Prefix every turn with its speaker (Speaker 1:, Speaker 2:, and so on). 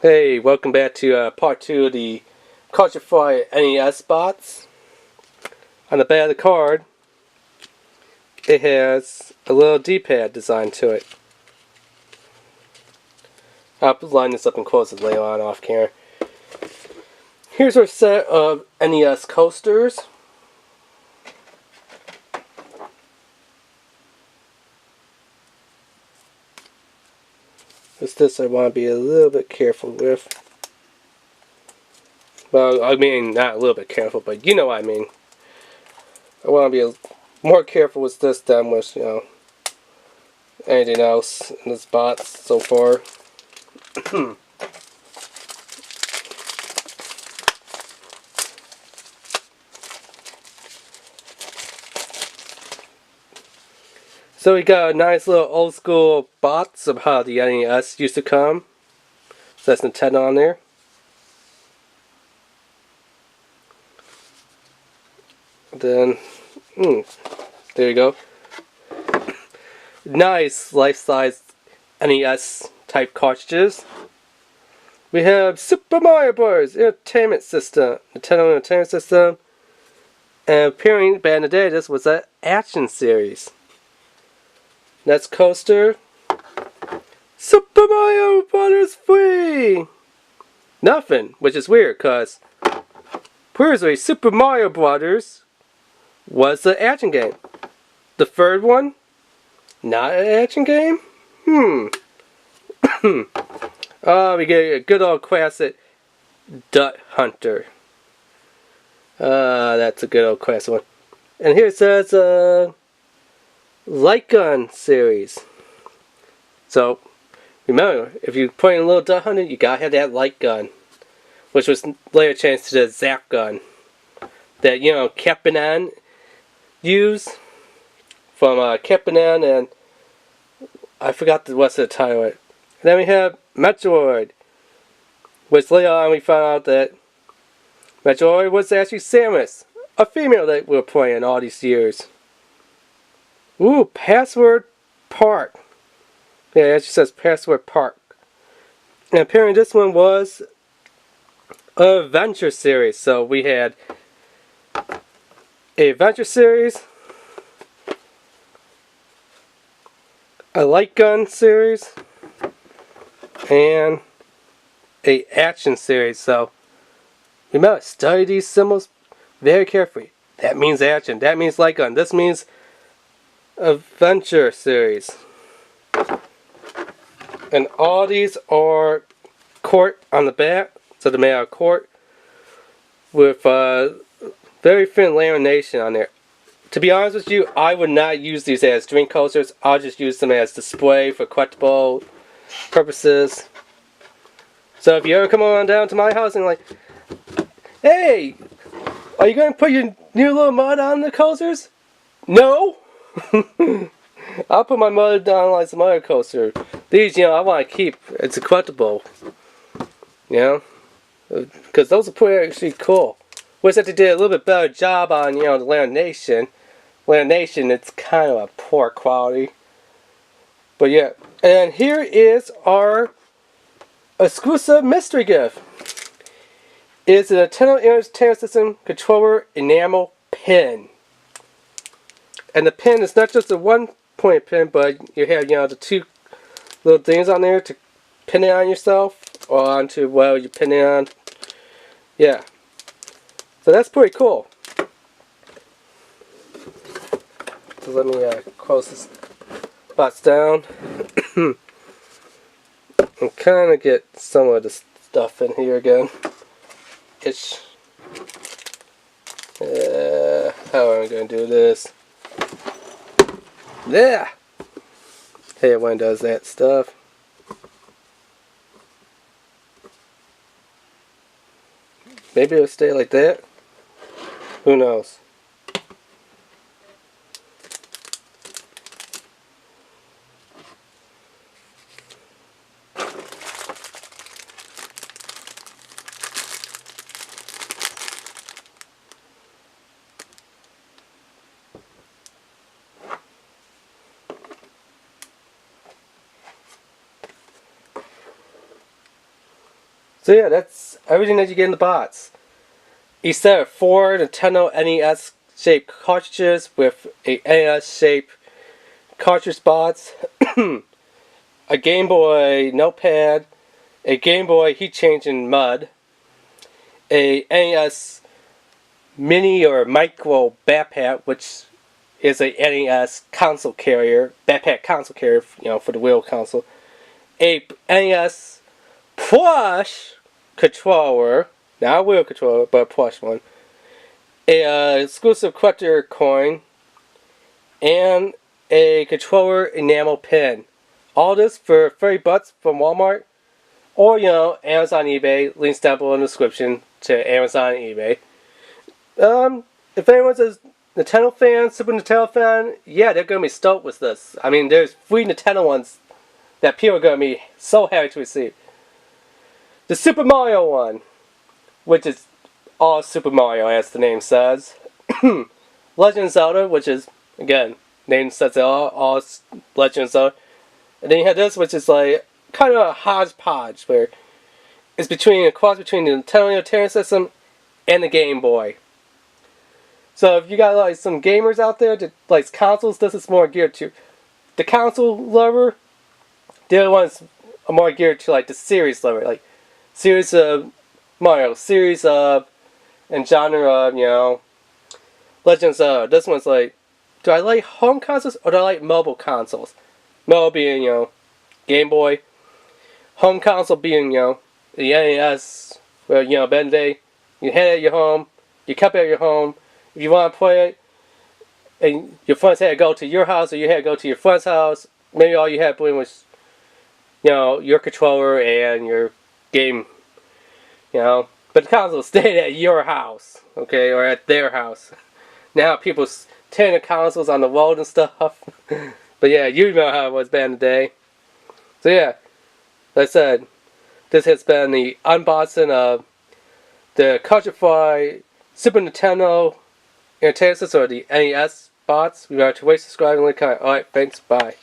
Speaker 1: Hey, welcome back to part 2 of the CultureFly NES bots. On the back of the card, it has a little D-pad designed to it. I'll line this up and close it later on off camera. Here's our set of NES coasters. With this I want to be a little bit careful with. Well, I mean, not a little bit careful, but you know what I mean. I want to be more careful with this than with, anything else in this bot so far. So we got a nice little old school box of how the NES used to come. So that's Nintendo on there. Then, there you go. Nice life-size NES type cartridges. We have Super Mario Bros. Entertainment System, Nintendo Entertainment System, and appearing back in the day, this was an action series. Next coaster, Super Mario Bros. Free. Nothing, which is weird, cause previously Super Mario Bros. Was the action game. The third one, not an action game? We get a good old classic Duck Hunter. That's a good old classic one. And here it says, Light Gun series. So, remember, if you put in a little Duck Hunter, you gotta have that light gun. Which was later changed to the Zap Gun. That, Captain N used from Captain N, and I forgot what's the title of it. And then we have Metroid, which later on we found out that Metroid was actually Samus, a female that we were playing all these years. Ooh, Password Park. Yeah, it actually says Password Park. And apparently this one was an adventure series. So we had a adventure series, a light gun series, and a action series. So remember, study these symbols very carefully. That means action. That means light gun. This means adventure series. And all these are court on the back, so they're made out of court with very thin lamination on there. To be honest with you, I would not use these as dream coasters. I'll just use them as display for collectible purposes. So if you ever come on down to my house and like, hey, are you going to put your new little mud on the coasters? No! I'll put my mud down like some other coaster. These, I want to keep. It's a collectible. Because those are pretty actually cool. Wish that they did a little bit better job on, the lamination. Lamination, it's kind of a poor quality. But yeah. And here is our exclusive mystery gift. It's a Nintendo Entertainment System controller enamel pin. And the pin is not just a one-point pin, but you have, the two little things on there to pin it on yourself. Or onto, well, you pin it on. Yeah. So that's pretty cool. So let me close this box down. And kind of get some of the stuff in here again. How am I going to do this? Yeah! Hey, when does that stuff. Maybe it'll stay like that. Who knows? So yeah, that's everything that you get in the box. Each set of 4 Nintendo NES shaped cartridges with a NES shaped cartridge box, a Game Boy notepad, a Game Boy heat change in mud, a NES mini or micro backpack, which is a NES console carrier, backpack console carrier, for the wheel console, a NES Plush controller, not a wheel controller, but a plush one, a exclusive collector coin, and a controller enamel pin. All this for $30 from Walmart, or Amazon, eBay. Links down below in the description to Amazon and eBay. If anyone's a Nintendo fan, Super Nintendo fan, yeah, they're gonna be stoked with this. I mean, there's 3 Nintendo ones that people are gonna be so happy to receive. The Super Mario one, which is all Super Mario, as the name says. Legend of Zelda, which is, again, name says it all Legend of Zelda. And then you have this, which is like kind of a hodgepodge, where it's a cross between the Nintendo Entertainment System and the Game Boy. So if you got like some gamers out there that likes consoles, this is more geared to the console lover. The other ones are more geared to like the series lover, like series of Mario, series of and genre of Legends of. This one's like, do I like home consoles or do I like mobile consoles? Mobile being Game Boy, home console being the NES. Where back in the day, you had it at your home, you kept it at your home. If you want to play it, and your friends had to go to your house, or you had to go to your friend's house, maybe all you had to bring was, your controller and your game, But the console stayed at your house, okay, or at their house. Now people tearing the consoles on the road and stuff. But yeah, you know how it was back in the day. So yeah, like I said, this has been the unboxing of the CultureFly Super Nintendo Entertainment System, or the NES bots. Remember to rate, subscribe, and like, comment. Alright, thanks, bye.